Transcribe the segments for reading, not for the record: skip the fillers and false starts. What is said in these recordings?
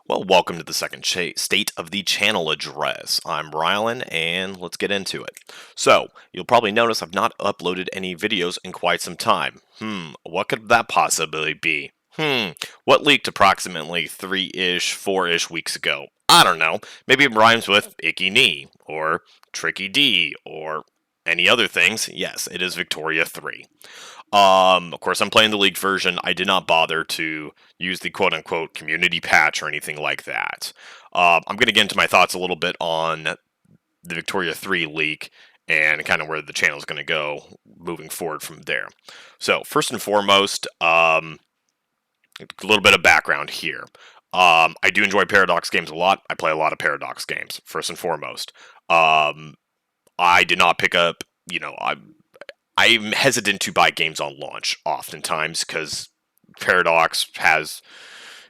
Well, welcome to the second state of the channel address. I'm Rylan, and let's get into it. So, you'll probably notice I've not uploaded any videos in quite some time. What could that possibly be? What leaked approximately 3-ish, 4-ish weeks ago? I don't know. Maybe it rhymes with Icky Knee, or Tricky D, or any other things. Yes, it is Victoria 3. Of course, I'm playing the league version. I did not bother to use the quote unquote community patch or anything like that. I'm going to get into my thoughts a little bit on the Victoria 3 leak and kind of where the channel is going to go moving forward from there. So, first and foremost, a little bit of background here. I do enjoy Paradox games a lot. I play a lot of Paradox games, first and foremost. Um, I did not pick up, I'm hesitant to buy games on launch oftentimes because Paradox has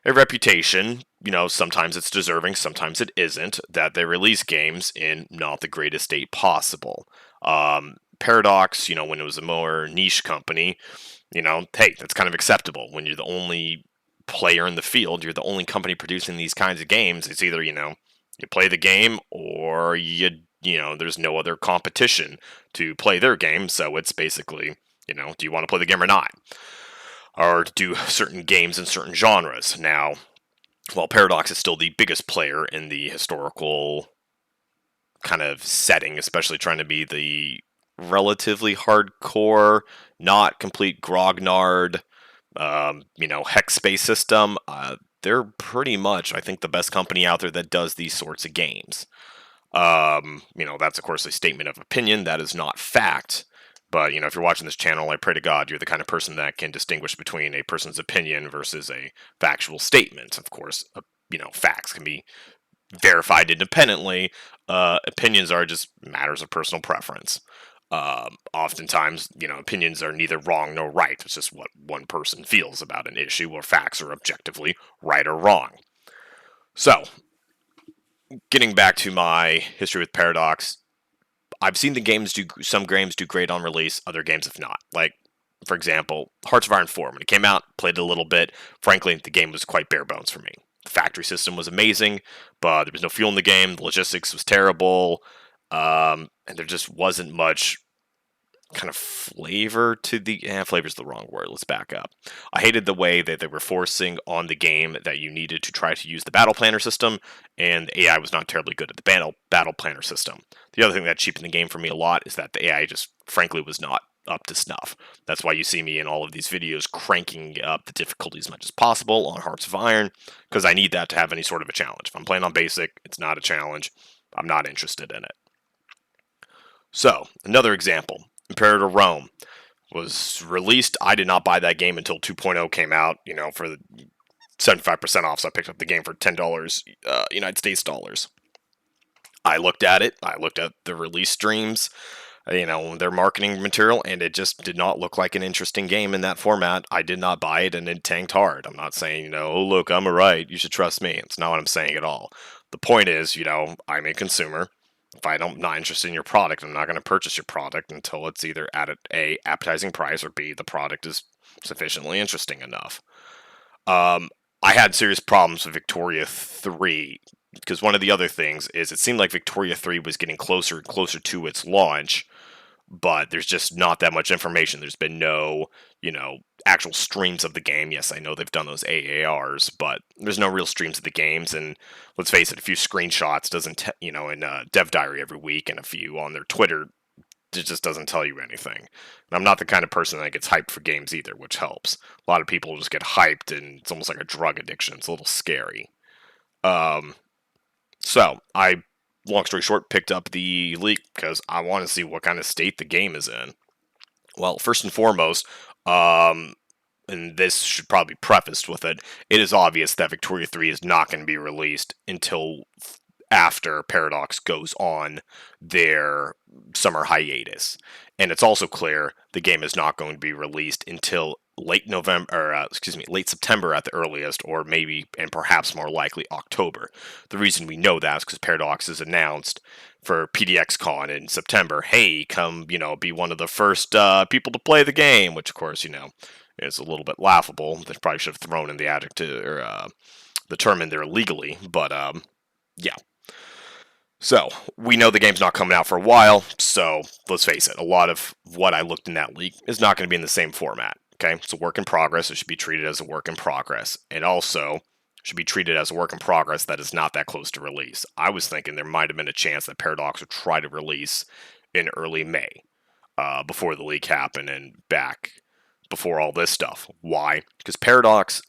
a reputation, sometimes it's deserving, sometimes it isn't, that they release games in not the greatest state possible. Paradox, when it was a more niche company, hey, that's kind of acceptable. When you're the only player in the field, you're the only company producing these kinds of games, it's either, you play the game or there's no other competition to play their game, so it's basically, do you want to play the game or not? Or do certain games in certain genres. Now, while Paradox is still the biggest player in the historical kind of setting, especially trying to be the relatively hardcore, not complete grognard, hex space system, they're pretty much, I think, the best company out there that does these sorts of games. That's of course a statement of opinion. That is not fact. But if you're watching this channel, I pray to God you're the kind of person that can distinguish between a person's opinion versus a factual statement. Of course, facts can be verified independently. Opinions are just matters of personal preference. Oftentimes, opinions are neither wrong nor right. It's just what one person feels about an issue, or facts are objectively right or wrong. So, getting back to my history with Paradox, I've seen some games do great on release, other games have not. Like, for example, Hearts of Iron 4. When it came out, played it a little bit. Frankly, the game was quite bare bones for me. The factory system was amazing, but there was no fuel in the game. The logistics was terrible, and there just wasn't much kind of flavor to the flavor's the wrong word. Let's back up. I hated the way that they were forcing on the game that you needed to try to use the battle planner system, and the AI was not terribly good at the battle planner system. The other thing that cheapened the game for me a lot is that the AI just frankly was not up to snuff. That's why you see me in all of these videos cranking up the difficulty as much as possible on Hearts of Iron, because I need that to have any sort of a challenge. If I'm playing on basic, it's not a challenge. I'm not interested in it. So, another example, Imperator Rome was released. I did not buy that game until 2.0 came out, for the 75% off, so I picked up the game for $10 United States dollars. I looked at it, I looked at the release streams, their marketing material, and it just did not look like an interesting game in that format. I did not buy it, and it tanked hard. I'm not saying, oh, look, I'm right, you should trust me. It's not what I'm saying at all. The point is, I'm a consumer. If I'm not interested in your product, I'm not going to purchase your product until it's either at a appetizing price, or B, the product is sufficiently interesting enough. I had serious problems with Victoria 3 because one of the other things is it seemed like Victoria 3 was getting closer and closer to its launch, but there's just not that much information. There's been no, actual streams of the game. Yes, I know they've done those AARs, but there's no real streams of the games. And let's face it, a few screenshots doesn't, in Dev Diary every week, and a few on their Twitter, it just doesn't tell you anything. And I'm not the kind of person that gets hyped for games either, which helps. A lot of people just get hyped, and it's almost like a drug addiction. It's a little scary. Um, so I, long story short, picked up the leak because I want to see what kind of state the game is in. Well, first and foremost, and this should probably be prefaced with it, it is obvious that Victoria 3 is not going to be released until after Paradox goes on their summer hiatus. And it's also clear the game is not going to be released until late September at the earliest, or maybe and perhaps more likely October. The reason we know that is because Paradox has announced for PDXCon in September, hey, come, be one of the first people to play the game, which of course, is a little bit laughable. They probably should have thrown in the adjective or the term in there legally, but yeah. So we know the game's not coming out for a while, so let's face it, a lot of what I looked in that leak is not going to be in the same format. Okay, it's a work in progress. It should be treated as a work in progress, and also should be treated as a work in progress that is not that close to release. I was thinking there might have been a chance that Paradox would try to release in early May, before the leak happened and back before all this stuff. Why? Because Paradox,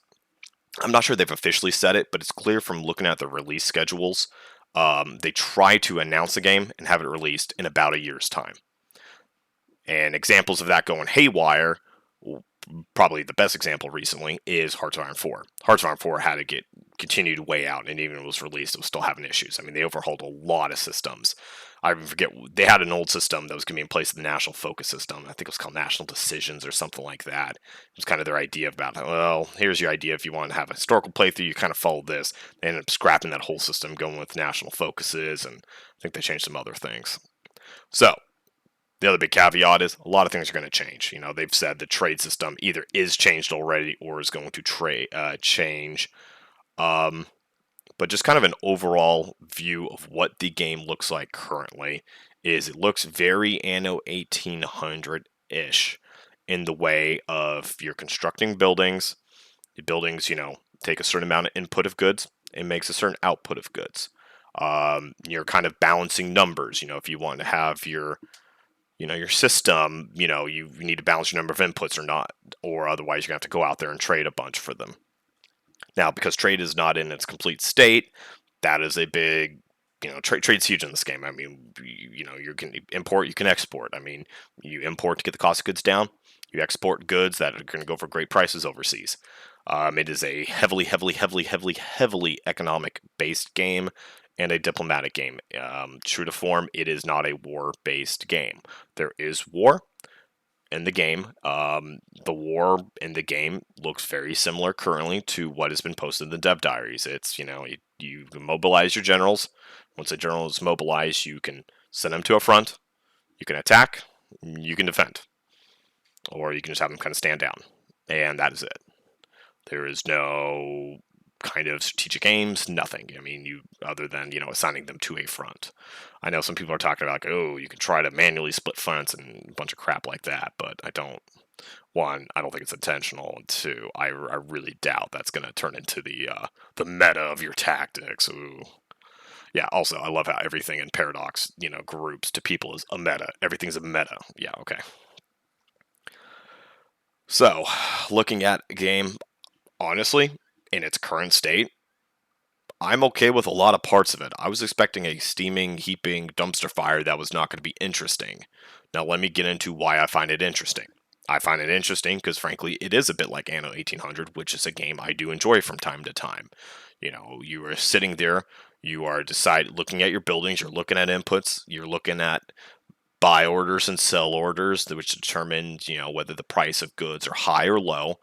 I'm not sure they've officially said it, but it's clear from looking at the release schedules, they try to announce a game and have it released in about a year's time. And examples of that going haywire, probably the best example recently is Hearts of Iron 4. Hearts of Iron 4 had to continue to weigh out, and even when it was released, it was still having issues. I mean, they overhauled a lot of systems. I forget, they had an old system that was going to be in place of the National Focus system. I think it was called National Decisions or something like that. It was kind of their idea about, well, here's your idea if you want to have a historical playthrough, you kind of follow this. They ended up scrapping that whole system, going with National Focuses, and I think they changed some other things. So, the other big caveat is a lot of things are going to change. You know, they've said the trade system either is changed already or is going to change. But just kind of an overall view of what the game looks like currently is it looks very Anno 1800-ish in the way of you're constructing buildings. The buildings, take a certain amount of input of goods and makes a certain output of goods. You're kind of balancing numbers. If you want to have your system, you need to balance your number of inputs or not, or otherwise you're going to have to go out there and trade a bunch for them. Now, because trade is not in its complete state, that is a big, trade's huge in this game. I mean, you can import, you can export. I mean, you import to get the cost of goods down, you export goods that are going to go for great prices overseas. It is a heavily economic-based game and a diplomatic game. True to form, it is not a war-based game. There is war in the game. The war in the game looks very similar currently to what has been posted in the dev diaries. It's, you mobilize your generals. Once a general is mobilized, you can send them to a front. You can attack. You can defend. Or you can just have them kind of stand down. And that is it. There is no kind of strategic aims, nothing. I mean, other than, assigning them to a front. I know some people are talking about, you can try to manually split fronts and a bunch of crap like that, but I don't think it's intentional, and two, I really doubt that's going to turn into the meta of your tactics. Ooh. Yeah, also, I love how everything in Paradox, groups to people as a meta. Everything's a meta. Yeah, okay. So, looking at a game, honestly, in its current state, I'm okay with a lot of parts of it. I was expecting a steaming, heaping dumpster fire that was not going to be interesting. Now, let me get into why I find it interesting. I find it interesting because, frankly, it is a bit like Anno 1800, which is a game I do enjoy from time to time. You are sitting there, you are looking at your buildings, you're looking at inputs, you're looking at buy orders and sell orders, which determine, whether the price of goods are high or low,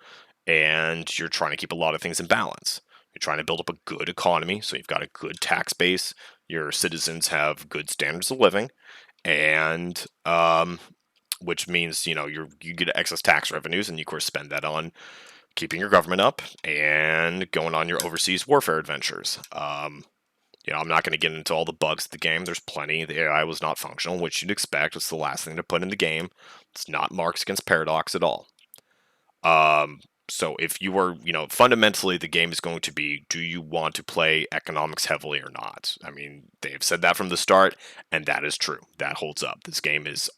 and you're trying to keep a lot of things in balance. You're trying to build up a good economy, so you've got a good tax base. Your citizens have good standards of living, and which means you get excess tax revenues, and you of course spend that on keeping your government up and going on your overseas warfare adventures. I'm not going to get into all the bugs of the game. There's plenty. The AI was not functional, which you'd expect. It's the last thing to put in the game. It's not marks against Paradox at all. So if you are, fundamentally the game is going to be, do you want to play economics heavily or not? I mean, they have said that from the start, and that is true. That holds up. This game is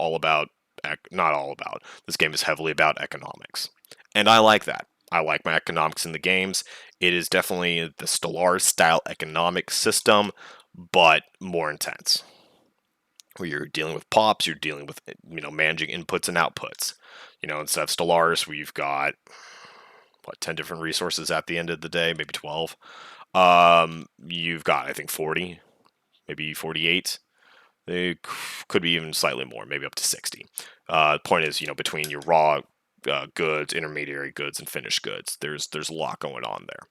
this game is heavily about economics. And I like that. I like my economics in the games. It is definitely the Stellaris style economic system, but more intense. Where you're dealing with pops, you're dealing with, managing inputs and outputs. Instead of Stellaris, where you've got 10 different resources at the end of the day, maybe 12. You've got, I think, 40, maybe 48. They could be even slightly more, maybe up to 60. The point is, between your raw goods, intermediary goods, and finished goods, there's a lot going on there.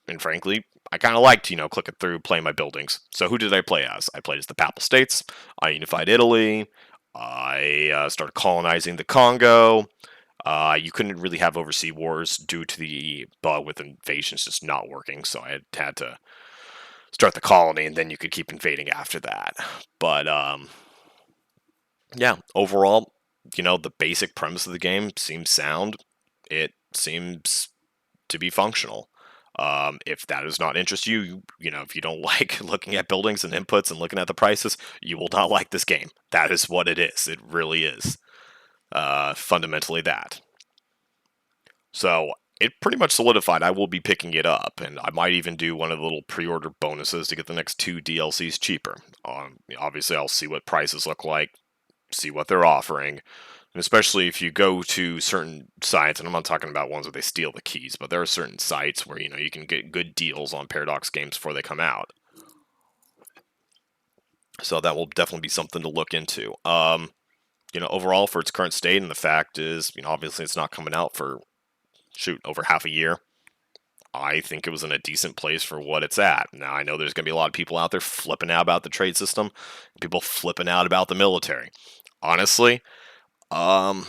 And frankly, I kind of liked, clicking through, playing my buildings. So who did I play as? I played as the Papal States. I unified Italy. I started colonizing the Congo. You couldn't really have Overseas Wars due to the bug with invasions just not working, so I had to start the colony, and then you could keep invading after that. But yeah, overall, the basic premise of the game seems sound. It seems to be functional. If that does not interest you, if you don't like looking at buildings and inputs and looking at the prices, you will not like this game. That is what it is. It really is. Fundamentally that. So it pretty much solidified I will be picking it up, and I might even do one of the little pre-order bonuses to get the next 2 DLCs cheaper. Obviously, I'll see what prices look like, see what they're offering, and especially if you go to certain sites, and I'm not talking about ones where they steal the keys, but there are certain sites where you can get good deals on Paradox games before they come out. So that will definitely be something to look into. Overall for its current state, and the fact is, obviously it's not coming out for over half a year. I think it was in a decent place for what it's at. Now, I know there's going to be a lot of people out there flipping out about the trade system, people flipping out about the military. Honestly, the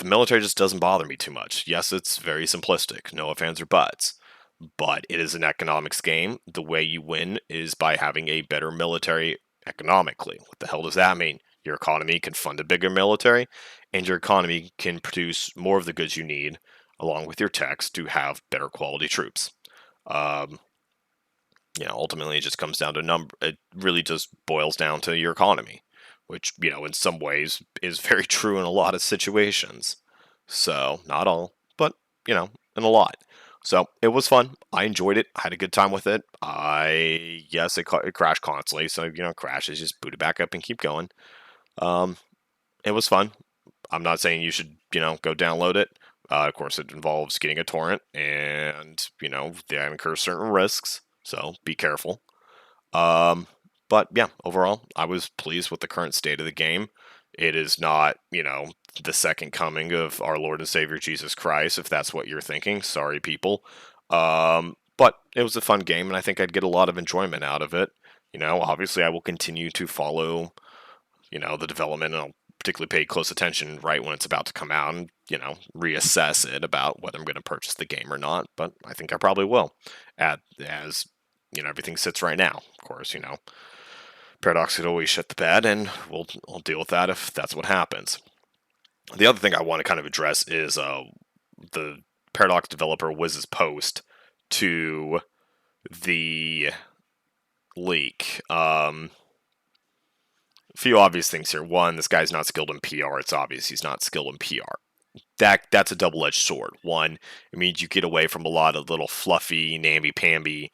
military just doesn't bother me too much. Yes, it's very simplistic, no ifs, ands, or buts, but it is an economics game. The way you win is by having a better military economically. What the hell does that mean? Your economy can fund a bigger military, and your economy can produce more of the goods you need along with your techs to have better quality troops. Um, ultimately it just comes down to number. It really just boils down to your economy, which, in some ways is very true in a lot of situations. So, not all, but, in a lot. So, it was fun. I enjoyed it. I had a good time with it. Yes, it crashed constantly. So, crashes, just boot it back up and keep going. Um, it was fun. I'm not saying you should, go download it. Of course, it involves getting a torrent, and they incur certain risks, so be careful. But yeah, overall, I was pleased with the current state of the game. It is not, the second coming of our Lord and Savior Jesus Christ, if that's what you're thinking. Sorry, people. But it was a fun game, and I think I'd get a lot of enjoyment out of it. Obviously, I will continue to follow, the development, and I'll particularly pay close attention right when it's about to come out and, reassess it about whether I'm going to purchase the game or not. But I think I probably will, as everything sits right now. Of course, Paradox could always shit the bed, and we'll deal with that if that's what happens. The other thing I want to kind of address is the Paradox developer Wiz's post to the leak. A few obvious things here. One, this guy's not skilled in PR. It's obvious he's not skilled in PR. That's a double-edged sword. One, it means you get away from a lot of little fluffy, namby-pamby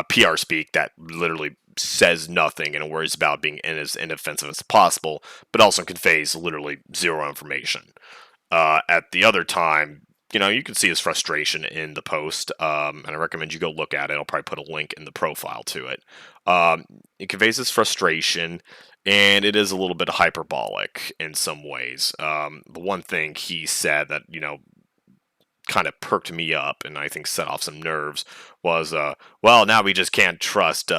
PR speak that literally says nothing and worries about being as inoffensive as possible, but also conveys literally zero information. At the other time, you can see his frustration in the post, and I recommend you go look at it. I'll probably put a link in the profile to it. It conveys his frustration, and it is a little bit hyperbolic in some ways. The one thing he said that, kind of perked me up and I think set off some nerves was, well, now we just can't trust,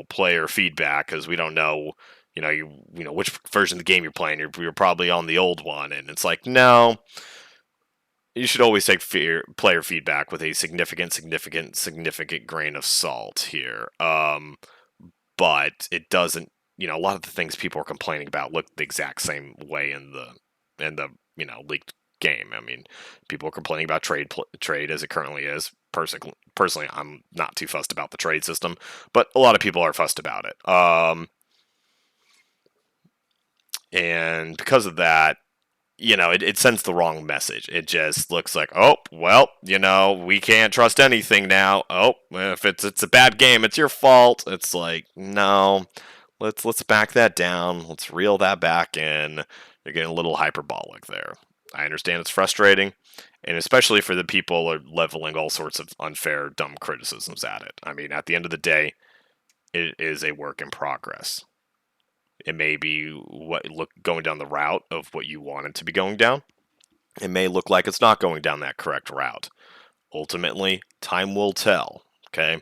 player feedback because we don't know, which version of the game you're playing. You're probably on the old one, and it's like, no, you should always take player feedback with a significant grain of salt here. But it doesn't. A lot of the things people are complaining about look the exact same way in the leaked game. I mean, people are complaining about trade as it currently is. Personally, I'm not too fussed about the trade system, but a lot of people are fussed about it. And because of that, it sends the wrong message. It just looks like, oh, well, we can't trust anything now. Oh, if it's a bad game, it's your fault. It's like, no, let's back that down. Let's reel that back in. You're getting a little hyperbolic there. I understand it's frustrating, and especially for the people who are leveling all sorts of unfair, dumb criticisms at it. I mean, at the end of the day, it is a work in progress. It may be going down the route of what you want it to be going down. It may look like it's not going down that correct route. Ultimately, time will tell. Okay,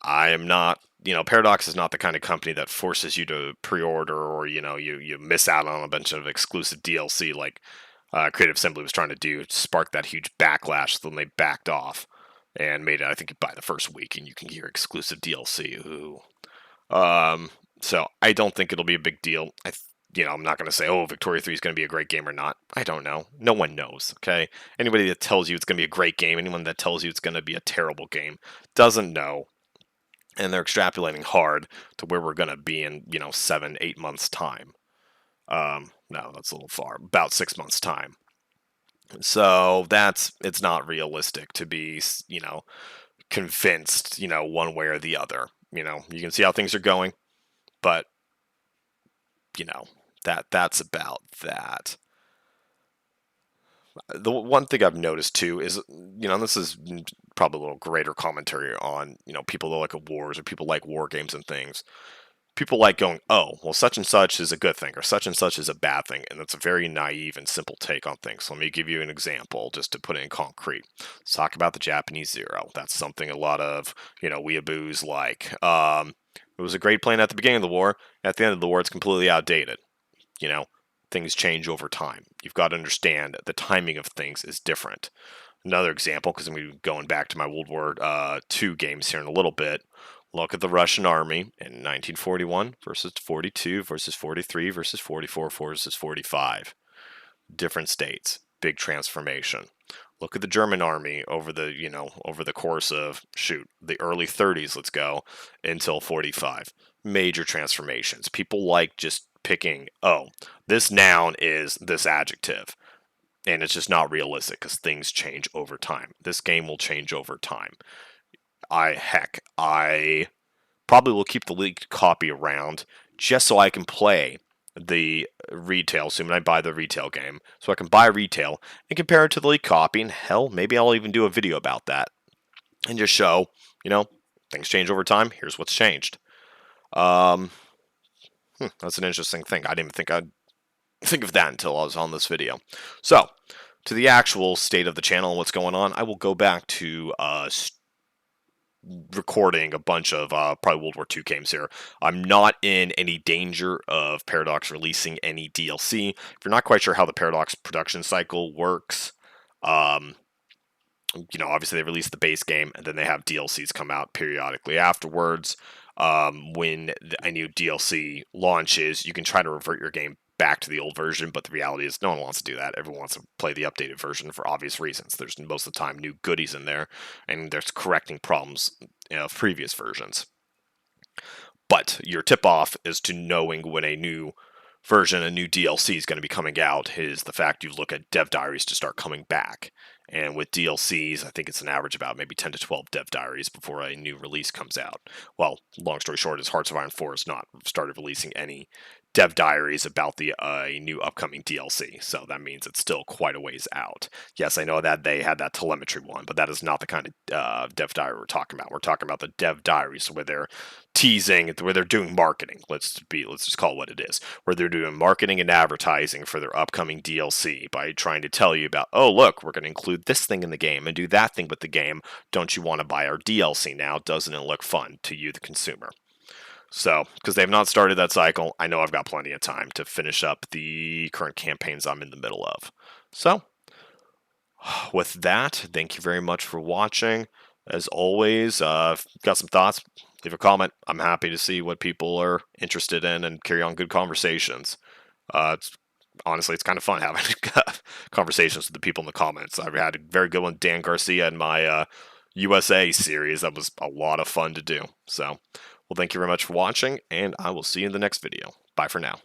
I am not. Paradox is not the kind of company that forces you to pre-order or you miss out on a bunch of exclusive DLC like Creative Assembly was trying to do, spark that huge backlash. So then they backed off and made it, I think, you buy the first week and you can hear exclusive DLC. Ooh. So I don't think it'll be a big deal. I'm not going to say, oh, Victoria 3 is going to be a great game or not. I don't know. No one knows, okay? Anybody that tells you it's going to be a great game, anyone that tells you it's going to be a terrible game, doesn't know. And they're extrapolating hard to where we're going to be in, 7, 8 months' time. No, that's a little far. About 6 months' time. So it's not realistic to be, convinced, one way or the other. You can see how things are going, but, that's about that. The one thing I've noticed too is, this is probably a little greater commentary on, people that like wars or people like war games and things. People like going, oh, well, such and such is a good thing or such and such is a bad thing. And that's a very naive and simple take on things. So let me give you an example just to put it in concrete. Let's talk about the Japanese Zero. That's something a lot of, weeaboos like. It was a great plan at the beginning of the war. At the end of the war, it's completely outdated. Things change over time. You've got to understand the timing of things is different. Another example, because I'm going to be going back to my World War II games here in a little bit. Look at the Russian army in 1941 versus 42 versus 43 versus 44 versus 45. Different states, big transformation. Look at the German army over the course of the early 30s, let's go, until 45. Major transformations. People like just picking, oh, this noun is this adjective. And it's just not realistic because things change over time. This game will change over time. I probably will keep the leaked copy around just so I can play the retail, assuming I buy the retail game. So I can buy retail and compare it to the leaked copy, and hell, maybe I'll even do a video about that. And just show, things change over time, here's what's changed. That's an interesting thing. I didn't even think I'd think of that until I was on this video. So, to the actual state of the channel and what's going on, I will go back to recording a bunch of probably World War II games here. I'm not in any danger of Paradox releasing any DLC. If you're not quite sure how the Paradox production cycle works, obviously they release the base game and then they have DLCs come out periodically afterwards. When a new DLC launches, you can try to revert your game back to the old version, but the reality is no one wants to do that. Everyone wants to play the updated version for obvious reasons. There's most of the time new goodies in there, and there's correcting problems of previous versions. But your tip-off is to knowing when a new version, a new DLC is going to be coming out, is the fact you look at dev diaries to start coming back. And with DLCs, I think it's an average about maybe 10 to 12 dev diaries before a new release comes out. Well, long story short is Hearts of Iron 4 has not started releasing any dev diaries about the new upcoming DLC, so that means it's still quite a ways out. Yes, I know that they had that telemetry one, but that is not the kind of dev diary we're talking about. We're talking about the dev diaries where they're teasing, where they're doing marketing. Let's just call it what it is. Where they're doing marketing and advertising for their upcoming DLC by trying to tell you about, oh look, we're going to include this thing in the game and do that thing with the game. Don't you want to buy our DLC now? Doesn't it look fun to you, the consumer? So, because they've not started that cycle, I know I've got plenty of time to finish up the current campaigns I'm in the middle of. So, with that, thank you very much for watching. As always, if you've got some thoughts, leave a comment. I'm happy to see what people are interested in and carry on good conversations. Honestly, it's kind of fun having conversations with the people in the comments. I've had a very good one, Dan Garcia, in my USA series. That was a lot of fun to do. So, well, thank you very much for watching, and I will see you in the next video. Bye for now.